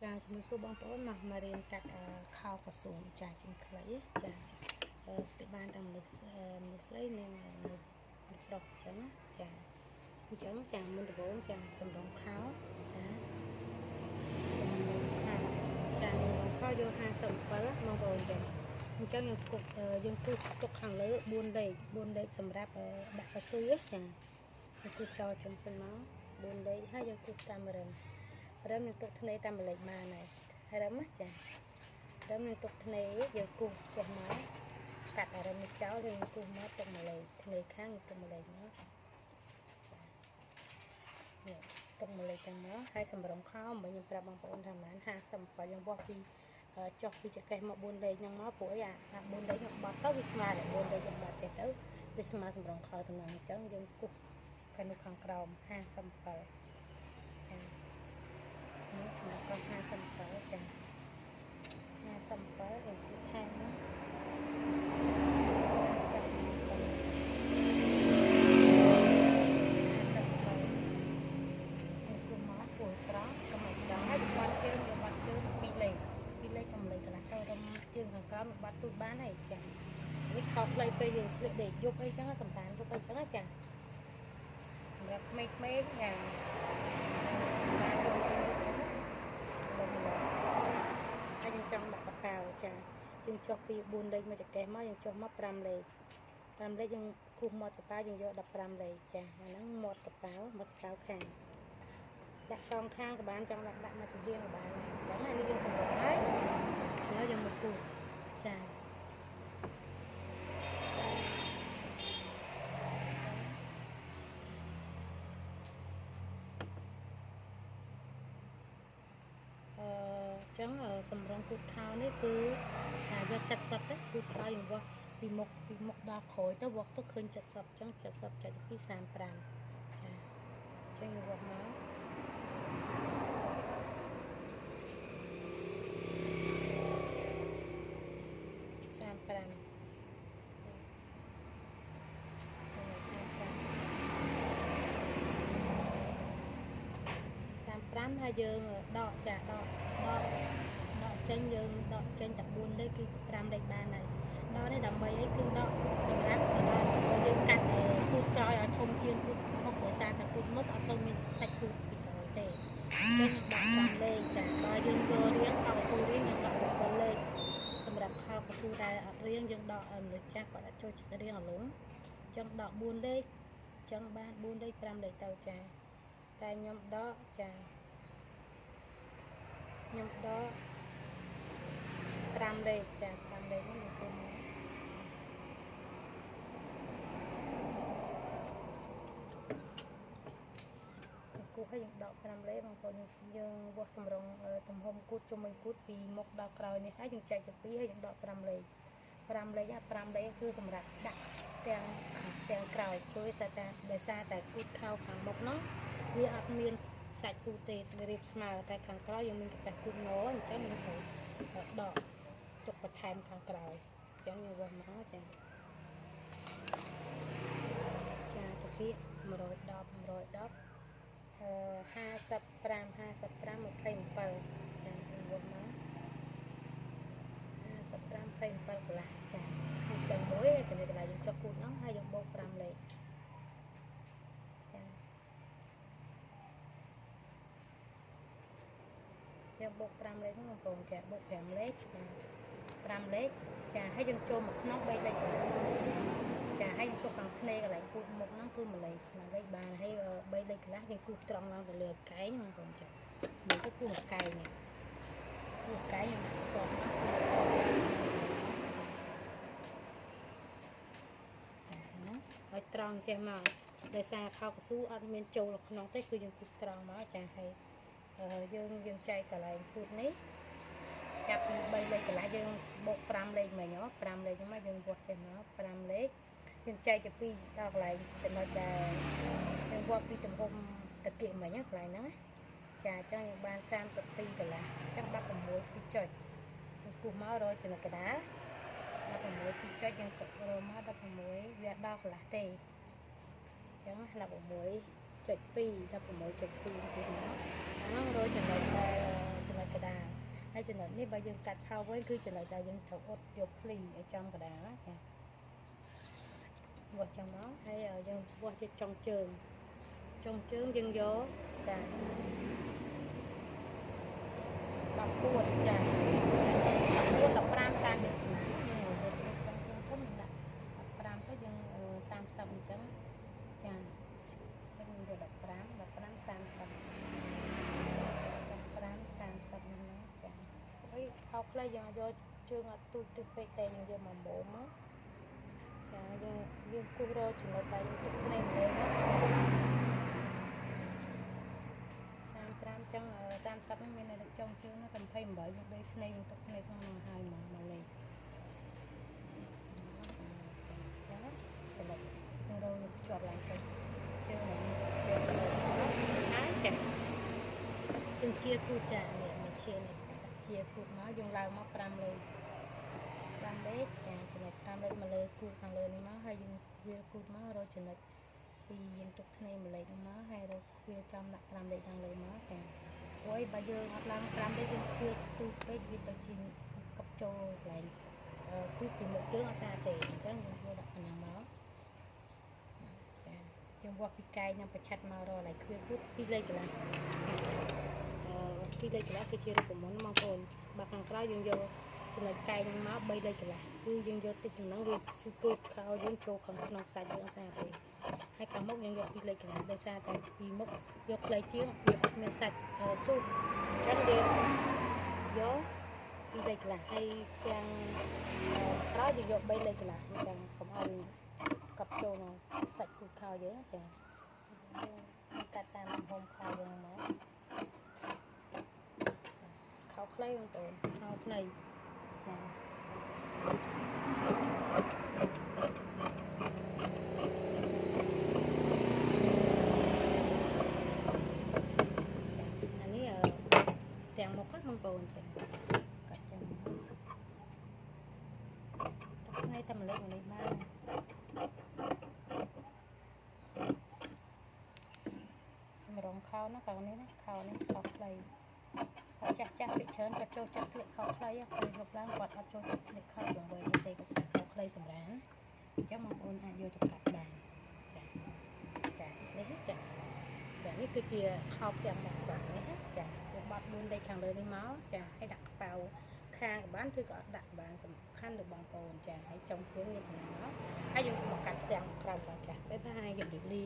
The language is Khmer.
ចាជំនួសសួរបងប្អូនមករៀនកាត់ខោកស៊ូចាជាងខ្លីចាស្ទាបបានតាមមនុស្សស្រីនិងមនុស្សប្រុសអញ្ចឹងណាចាអញ្ចឹងចាមុនដំបូងចាសម្រងខោចាសម្រងខោចាសម្រងខោយក57បងប្អូនចាអញ្ចឹងយើងគូសទុកខាងលើ4លេខសម្រាប់ដាក់កស៊ូចាយើងគូសចោលចឹងសិនមក4លេខហើយយើងគូសតាមរឹមនឹងទុកធ្នេតាមលេខបានហើយរឹមណាចារឹមនឹងទុកធ្នេយើងគូសចេះមកកាត់រឹមនេះចោលយើងគូសមកទុកមួយលេខធ្នេខាងទុកមួយលេខមកនេះទុកមួយលេខទាំងមកហើយសម្រងខោមិនខ្ញុំប្រាប់បងប្អូនថាប៉ុន្មាន57យើងវាស់ពីចុះពីចកេះមក4លេខហ្នឹងមកព្រោះអីអា4លេខខ្ញុំបត់ទៅវាស្មើតែ4លេខខ្ញុំបត់ចេះទៅវាស្មើសម្រងខោតំណអញ្ចឹងយើងគូសខាងនោះខាងក្រោម57ចានេះស្មើกับ57ចា57យើងគូសថែមណាជើងខាងក្រោមបាត់ទូបានហើយចានេះខោផ្លៃពេលយើងស្លៀកដេកយប់អីចឹងសម្តានយប់អីចឹងចាសម្រាប់ក្មេងៗយ៉ាងហើយយើងចង់ដាក់កប៉ាល់ចាយើងចុះពី4លេខមកចកេះមកយើងចុះមក5លេខយើងគូសមាត់កប៉ាល់យើងយក15លេខចាអាហ្នឹងមាត់កប៉ាល់ខាងដាក់សងខាងក៏បានចង់ដាក់មកចំហៀងក៏បានអញ្ចឹងអានេះយើងសម្រាប់ហើយแล้วยังมาปลูกจ้าចឹងសម្រងគូតខោនេះគឺថាយក70ទៅគូតខោយើងវាស់ពីមុខដល់ក្រោយទៅវាស់ទៅឃើញ70ចឹង70ចុចពី35ចាចឹងយើងវាស់មក35ហើយយើងដកចាដកចេញយើងដកចេញតែ4លេខគឺ5លេខបានហើយដកនេះដើម្បីអីគឺដកសម្រាប់យើងកាត់គូតក្រោយឲ្យធំជាងគូតមុខដោយសារតែគូតមុខអត់ទៅមានសាច់គូតពីក្រោយទេយើងដក5លេខចាបើយើងយករៀងខោកស៊ូរៀងយើងដក7លេខសម្រាប់ខោកស៊ូដែលអត់រៀងយើងដកមនុស្សចាស់គាត់អាចចូលចិត្តរៀងអលុងអញ្ចឹងដក4លេខអញ្ចឹងបាន4លេខ5លេខទៅចាតែខ្ញុំដកចាខ្ញុំដក5លេខចា5លេខនេះខ្ញុំគូសឲ្យយើងដក5លេខបងប្អូនយើងវាស់សម្រងទំហំគូតជាមួយគូតពីមុខដល់ក្រោយនេះហើយយើងចែកជា2ហើយយើងដក5លេខ5លេខគឺសម្រាប់ដាក់ទាំងក្រោយព្រោះដោយសារតែគូតខោខាងមុខនោះវាអត់មានសាច់គូទេរៀបស្មើតែខាងក្រោយយើងមានកប៉ះគូណូអញ្ចឹងយើងត្រូវដកទុកបន្ថែមខាងក្រោយអញ្ចឹងយើងវាស់មកចាតាពី110 55 27ចាយើងវាស់មក55 27កន្លះចាអញ្ចឹងមួយចំណុចកន្លែងយើងចុះគូតនោះហើយយើងបូក5លេខយើងបូក5លេខហ្នឹងបងប្អូនចាបូក5លេខចា5លេខចាហើយយើងចូលមកក្នុង3លេខចាហើយយើងទុកខាងធ្នេកន្លែងគូសមុខហ្នឹងគឺ1លេខបានហើយ3លេខកន្លះយើងគូសត្រង់ឡើងទៅលើកែងបងប្អូនចានេះទៅគូមកកែងនេះគូកែងយើងដាក់តហើយត្រង់ចេះមកដោយសារខោកស៊ូអត់មានចូលក្នុងទេគឺយើងគូសត្រង់មកចាហើយយើងចែកកន្លែងគូតនេះចាប់ពី3លេខកន្លះយើងបូក5លេខមិញ5លេខហ្នឹងមកយើងវាស់ចេះមក5លេខយើងចែកជា2ដល់កន្លែងចំណុចដែលយើងវាស់ពីទំហំតាគៀកមិញកន្លែងហ្នឹងចាអញ្ចឹងយើងបាន32កន្លះអញ្ចឹង16 2ចុចយើងគូសមករកចំណុចកណ្ដាល16 2ចុចយើងទុករកមក16វាដល់កន្លះទេអញ្ចឹង16.2 16.2 ទីហ្នឹងរកចំណុចកណ្ដាល ចំណុចនេះបើយើងកាត់ខោវិញគឺចំណុចដែលយើងត្រូវអត់យកភ្លីឲ្យចំកណ្ដាលចាវាស់ចាំមកហើយយើងវាស់ជាចុងជើងយើងយកចា10ពួតចាពួត15តាមនេះស្មើយើងយកទៅខ្ញុំដាក់15ទៅយើង30អញ្ចឹងចាយើងយក15 30 15 30នេះណាចាហើយខោខ្លីយើងយកជើងអត់ទូចទៅពេកតែយើងយកមកមុំមកចាយើងគូសរកចំណុចដែលយើងទុកគ្នាម្លេះណា35ចឹង30នេះមានតែចុងជើងណា28យើងដូចគ្នាយើងទុកគ្នាក្នុងនោះហើយមកលេខចាចំណុចយើងរកយើងភ្ជាប់ឡើងទៅជើងនេះហើយចាយើងជាគូចានេះមកជានេះជាគូមកយើងឡើងមក5លេខចាចំណុច5លេខមកលើគូខាងលើនេះមកហើយយើងវាគូមករកចំណុចពីយើងទុកគ្នាមួយលេខហ្នឹងមកហើយរកវាចំដាក់5លេខខាងលើមកចាព្រោះបើយើងអត់ឡើង5លេខយើងធ្វើទូពេកវាទៅជាកប់ចូលកន្លែងគូពីមុខជើងអត់ស្អាតទេអញ្ចឹងយើងធ្វើដាក់ហ្នឹងមកចាយើងវាស់ពីកែងនិងប្រឆិតមករកឲ្យគ្វាគូ2លេខកន្លះ2លេខកន្លះគឺជារូបមន្តបងប្អូនបើខាងក្រៅយើងយកចំណុចកែងហ្នឹងមក3លេខកន្លះគឺយើងយកតិចចំណងវាគឺគូតខោយើងចូលខាងក្នុងសាច់យើងអត់ស្អាតទេហើយខាងមុខយើងយក2លេខកន្លះដោយសារតែពីមុខយកផ្លេជាងវាអត់មានសាច់ទូតអញ្ចឹងយើងយក2លេខកន្លះហើយទាំងក្រោយយើងយក3លេខកន្លះទាំងកុំឲ្យកប់ចូលក្នុងសាច់គូតខោយើងចាកាត់តាមទំហំខោយើងមកខោខ្លីបងប្អូនខោខ្លីចាទាំងមុខហ្នឹងបងប្អូនចាកាត់ចឹងថ្ងៃតែម្លេចនេះបានសម្រងខោណាកៅនេះណាខោនេះខោខ្លីខោចាស់ពីច្រើនគាត់ចូលចិត្តស្លៀកខោខ្លីពេលយកឡើងគាត់អត់ចូលចិត្តស្លៀកខោយ៉ាងវិញទេគាត់ស្លៀកខោខ្លីសម្រាប់អញ្ចឹងបងប្អូនអាចយកទៅកាត់បានចានេះចានេះគឺជាខោទាំងមកបាត់នេះចាយើងបត់4លេខខាងលើនេះមកចាឲ្យដាក់ខ្ពៅខាងក៏បានឬក៏អត់ដាក់បានសំខាន់ទៅបងប្អូនចាហើយចុងជើងនេះផងមកហើយយើងមកកាត់ទាំងក្រោមផងចាពេលថាឲ្យយើងលា